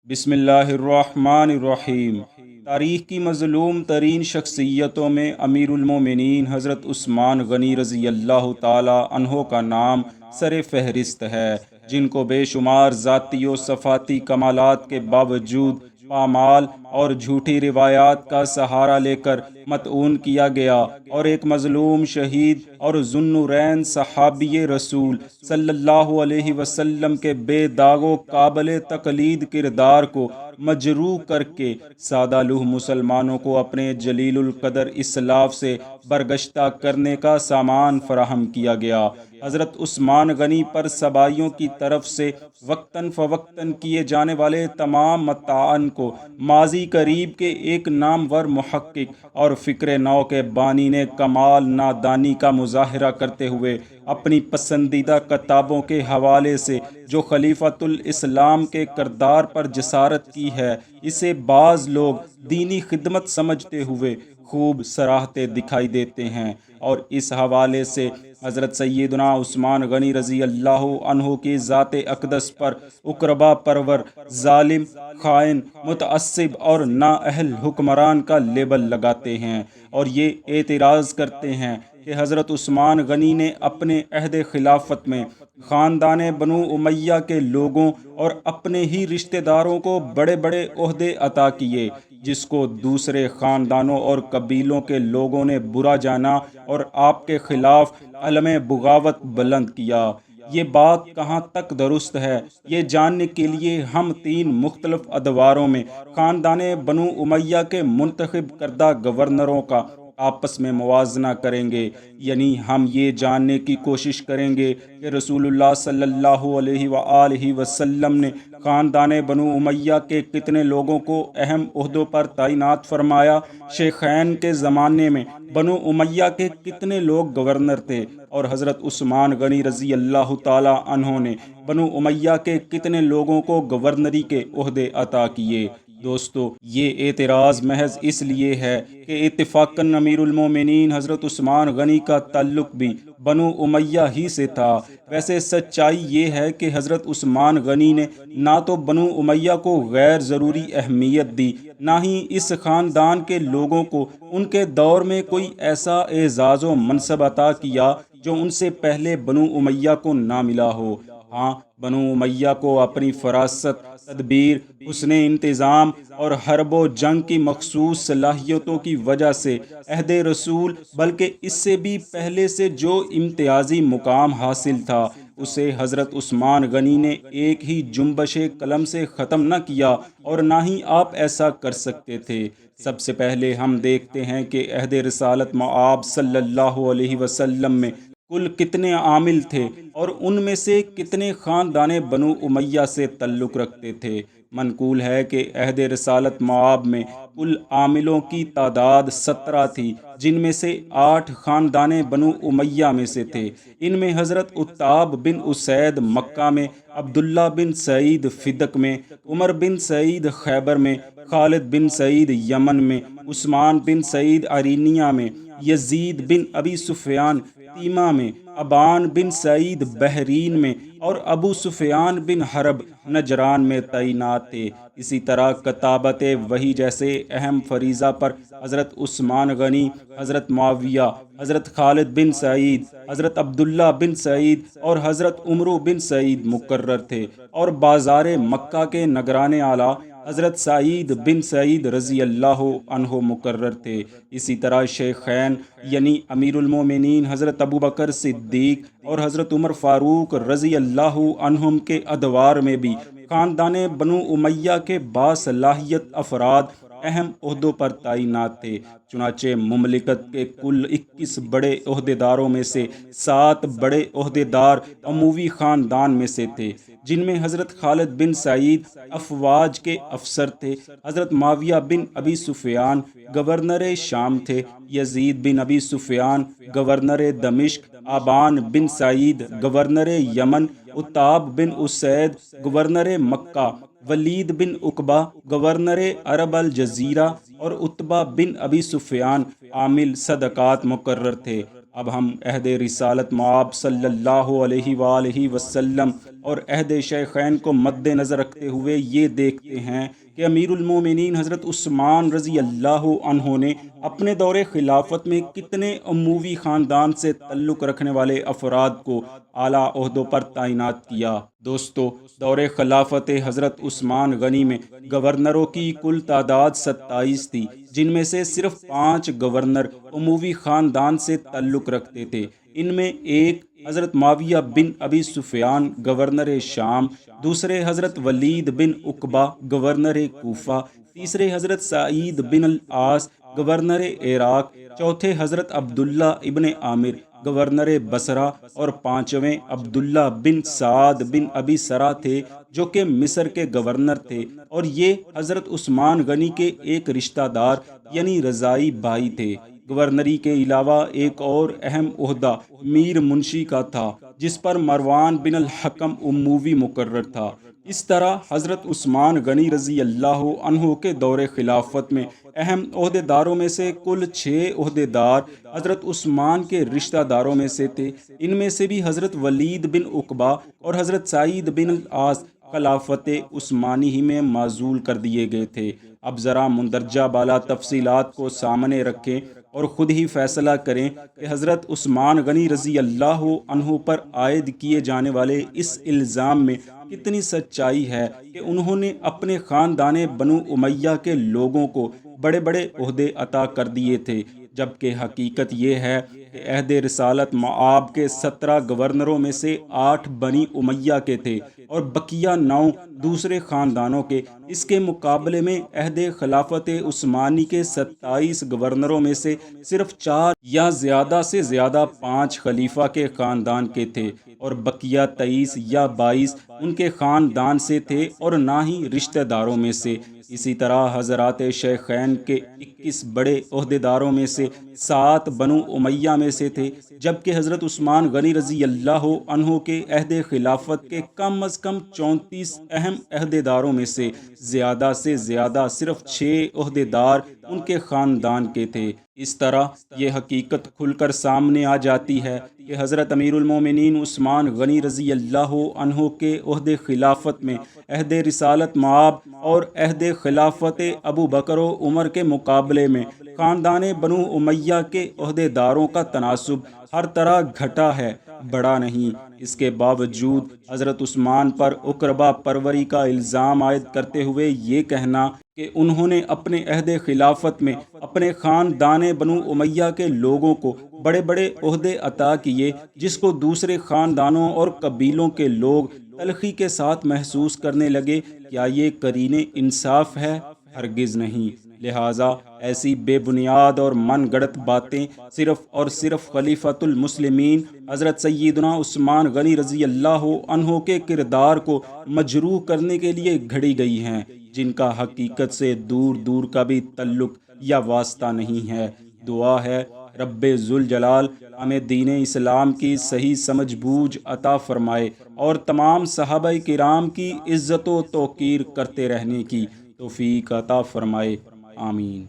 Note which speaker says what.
Speaker 1: بسم اللہ الرحمن الرحیم۔ تاریخ کی مظلوم ترین شخصیتوں میں امیر المومنین حضرت عثمان غنی رضی اللہ تعالی عنہ کا نام سر فہرست ہے، جن کو بے شمار ذاتی و صفاتی کمالات کے باوجود پامال اور جھوٹی روایات کا سہارا لے کر مطعون کیا گیا، اور ایک مظلوم شہید اور ذوالنورین صحابی رسول صلی اللہ علیہ وسلم کے بے داغ و قابل تقلید کردار کو مجروح کر کے سادہ لوح مسلمانوں کو اپنے جلیل القدر اسلاف سے برگشتہ کرنے کا سامان فراہم کیا گیا۔ حضرت عثمان غنی پر سبائیوں کی طرف سے وقتاً فوقتاً کیے جانے والے تمام مطاعن کو ماضی قریب کے ایک نامور محقق اور فکر نو کے بانی نے کمال نادانی کا مظاہرہ کرتے ہوئے اپنی پسندیدہ کتابوں کے حوالے سے جو خلیفۃ الاسلام کے کردار پر جسارت کی ہے، اسے بعض لوگ دینی خدمت سمجھتے ہوئے خوب سراہتے دکھائی دیتے ہیں، اور اس حوالے سے حضرت سیدنا عثمان غنی رضی اللہ عنہ کی ذات اقدس پر اقربا پرور، ظالم، خائن، متعصب اور نااہل حکمران کا لیبل لگاتے ہیں، اور یہ اعتراض کرتے ہیں کہ حضرت عثمان غنی نے اپنے عہد خلافت میں خاندان بنو امیہ کے لوگوں اور اپنے ہی رشتہ داروں کو بڑے بڑے عہدے عطا کیے، جس کو دوسرے خاندانوں اور قبیلوں کے لوگوں نے برا جانا اور آپ کے خلاف علم بغاوت بلند کیا۔ یہ بات کہاں تک درست ہے، یہ جاننے کے لیے ہم 3 مختلف ادواروں میں خاندان بنو امیہ کے منتخب کردہ گورنروں کا آپس میں موازنہ کریں گے، یعنی ہم یہ جاننے کی کوشش کریں گے کہ رسول اللہ صلی اللہ علیہ وآلہ وسلم نے خاندان بنو امیہ کے کتنے لوگوں کو اہم عہدوں پر تعینات فرمایا، شیخین کے زمانے میں بنو امیہ کے کتنے لوگ گورنر تھے، اور حضرت عثمان غنی رضی اللہ تعالی عنہ نے بنو امیہ کے کتنے لوگوں کو گورنری کے عہدے عطا کیے۔ دوستو، یہ اعتراض محض اس لیے ہے کہ اتفاقاً امیر المومنین حضرت عثمان غنی کا تعلق بھی بنو امیہ ہی سے تھا۔ ویسے سچائی یہ ہے کہ حضرت عثمان غنی نے نہ تو بنو امیہ کو غیر ضروری اہمیت دی، نہ ہی اس خاندان کے لوگوں کو ان کے دور میں کوئی ایسا اعزاز و منصب عطا کیا جو ان سے پہلے بنو امیہ کو نہ ملا ہو۔ ہاں، بنو امیہ کو اپنی فراست، تدبیر، حسن انتظام اور حرب و جنگ کی مخصوص صلاحیتوں کی وجہ سے عہد رسول، بلکہ اس سے بھی پہلے سے جو امتیازی مقام حاصل تھا، اسے حضرت عثمان غنی نے ایک ہی جنبش قلم سے ختم نہ کیا، اور نہ ہی آپ ایسا کر سکتے تھے۔ سب سے پہلے ہم دیکھتے ہیں کہ عہد رسالت مآب صلی اللہ علیہ وسلم میں کل کتنے عامل تھے، اور ان میں سے کتنے خاندان بنو امیہ سے تعلق رکھتے تھے۔ منقول ہے کہ عہد رسالت مآب میں کل عاملوں کی تعداد 17 تھی، جن میں سے 8 خاندان بنو امیہ میں سے تھے۔ ان میں حضرت عتاب بن اسید مکہ میں، عبداللہ بن سعید فدق میں، عمر بن سعید خیبر میں، خالد بن سعید یمن میں، عثمان بن سعید عرینیہ میں، یزید بن ابی سفیان تیمہ میں، ابان بن سعید بحرین میں، اور ابو سفیان بن حرب نجران میں تعینات تھے۔ اسی طرح کتابت وحی جیسے اہم فریضہ پر حضرت عثمان غنی، حضرت معاویہ، حضرت خالد بن سعید، حضرت عبداللہ بن سعید اور حضرت عمرو بن سعید مقرر تھے، اور بازار مکہ کے نگران اعلیٰ حضرت سعید بن سعید رضی اللہ عنہ مقرر تھے۔ اسی طرح شیخین یعنی امیر المومنین حضرت ابوبکر صدیق اور حضرت عمر فاروق رضی اللہ عنہم کے ادوار میں بھی خاندان بنو امیہ کے باصلاحیت افراد اہم عہدوں پر تعینات تھے۔ چنانچہ مملکت کے کل 21 بڑے عہدیداروں میں سے 7 بڑے عہدیدار اموی خاندان میں سے تھے، جن میں حضرت خالد بن سعید افواج کے افسر تھے، حضرت معاویہ بن ابی سفیان گورنر شام تھے، یزید بن ابی سفیان گورنر دمشق، ابان بن سعید گورنر یمن، عتاب بن اسید گورنر مکہ، ولید بن عقبہ گورنر عرب الجزیرہ، اور عتبہ بن ابی سفیان عامل صدقات مقرر تھے۔ اب ہم عہد رسالت مآب صلی اللہ علیہ وآلہ وسلم اور عہد شیخین کو مد نظر رکھتے ہوئے یہ دیکھتے ہیں کہ امیر المومنین حضرت عثمان رضی اللہ عنہ نے اپنے دور خلافت میں کتنے اموی خاندان سے تعلق رکھنے والے افراد کو اعلیٰ عہدوں پر تعینات کیا۔ دوستو، دور خلافت حضرت عثمان غنی میں گورنروں کی کل تعداد 27 تھی، جن میں سے صرف 5 گورنر اموی خاندان سے تعلق رکھتے تھے۔ ان میں ایک حضرت معاویہ بن ابی سفیان گورنر شام، دوسرے حضرت ولید بن عقبہ گورنر کوفہ، تیسرے حضرت سعید بن العاص گورنر عراق، چوتھے حضرت عبداللہ ابن عامر گورنر بصرہ، اور پانچویں عبداللہ بن سعد بن ابی سرا تھے جو کہ مصر کے گورنر تھے، اور یہ حضرت عثمان غنی کے ایک رشتہ دار یعنی رضائی بھائی تھے۔ گورنری کے علاوہ ایک اور اہم عہدہ میر منشی کا تھا، جس پر مروان بن الحکم اموی مقرر تھا۔ اس طرح حضرت عثمان غنی رضی اللہ عنہ کے دور خلافت میں اہم عہدیداروں میں سے کل 6 عہدیدار حضرت عثمان کے رشتہ داروں میں سے تھے۔ ان میں سے بھی حضرت ولید بن عقبہ اور حضرت سعید بن العاص خلافت عثمانی ہی میں معزول کر دیے گئے تھے۔ اب ذرا مندرجہ بالا تفصیلات کو سامنے رکھیں اور خود ہی فیصلہ کریں کہ حضرت عثمان غنی رضی اللہ عنہ پر عائد کیے جانے والے اس الزام میں کتنی سچائی ہے کہ انہوں نے اپنے خاندان بنو امیہ کے لوگوں کو بڑے بڑے عہدے عطا کر دیے تھے، جبکہ حقیقت یہ ہے کہ عہد رسالت مآب کے 17 گورنروں میں سے 8 بنی امیہ کے تھے اور بقیہ 9 دوسرے خاندانوں کے۔ اس کے مقابلے میں عہد خلافت عثمانی کے 27 گورنروں میں سے صرف 4 یا زیادہ سے زیادہ 5 خلیفہ کے خاندان کے تھے، اور بقیہ 23 یا 22 ان کے خاندان سے تھے اور نہ ہی رشتہ داروں میں سے۔ اسی طرح حضرات شیخین کے 21 بڑے عہدیداروں میں سے 7 بنو امیہ میں سے تھے، جبکہ حضرت عثمان غنی رضی اللہ عنہ کے عہد خلافت کے کم از کم 34 اہم عہدیداروں میں سے زیادہ صرف 6 عہدیدار ان کے خاندان کے تھے۔ اس طرح یہ حقیقت کھل کر سامنے آ جاتی ہے کہ حضرت امیر المومنین عثمان غنی رضی اللہ عنہ کے عہد خلافت میں عہد رسالت مآب اور عہد خلافت ابو بکر و عمر کے مقابلے میں خاندان بنو امیہ کے عہدیداروں کا تناسب ہر طرح گھٹا ہے، بڑا نہیں۔ اس کے باوجود حضرت عثمان پر اقربا پروری کا الزام عائد کرتے ہوئے یہ کہنا کہ انہوں نے اپنے عہد خلافت میں اپنے خاندان بنو امیہ کے لوگوں کو بڑے بڑے عہدے عطا کیے، جس کو دوسرے خاندانوں اور قبیلوں کے لوگ تلخی کے ساتھ محسوس کرنے لگے، کیا یہ قرین انصاف ہے؟ ہرگز نہیں۔ لہٰذا ایسی بے بنیاد اور من گڑت باتیں صرف اور صرف خلیفۃ المسلمین حضرت سیدنا عثمان غنی رضی اللہ عنہ کے کردار کو مجروح کرنے کے لیے گھڑی گئی ہیں، جن کا حقیقت سے دور دور کا بھی تعلق یا واسطہ نہیں ہے۔ دعا ہے رب ذوالجلال ہمیں دین اسلام کی صحیح سمجھ بوجھ عطا فرمائے اور تمام صحابہ کرام کی عزت و توقیر کرتے رہنے کی توفیق عطا فرمائے، آمین۔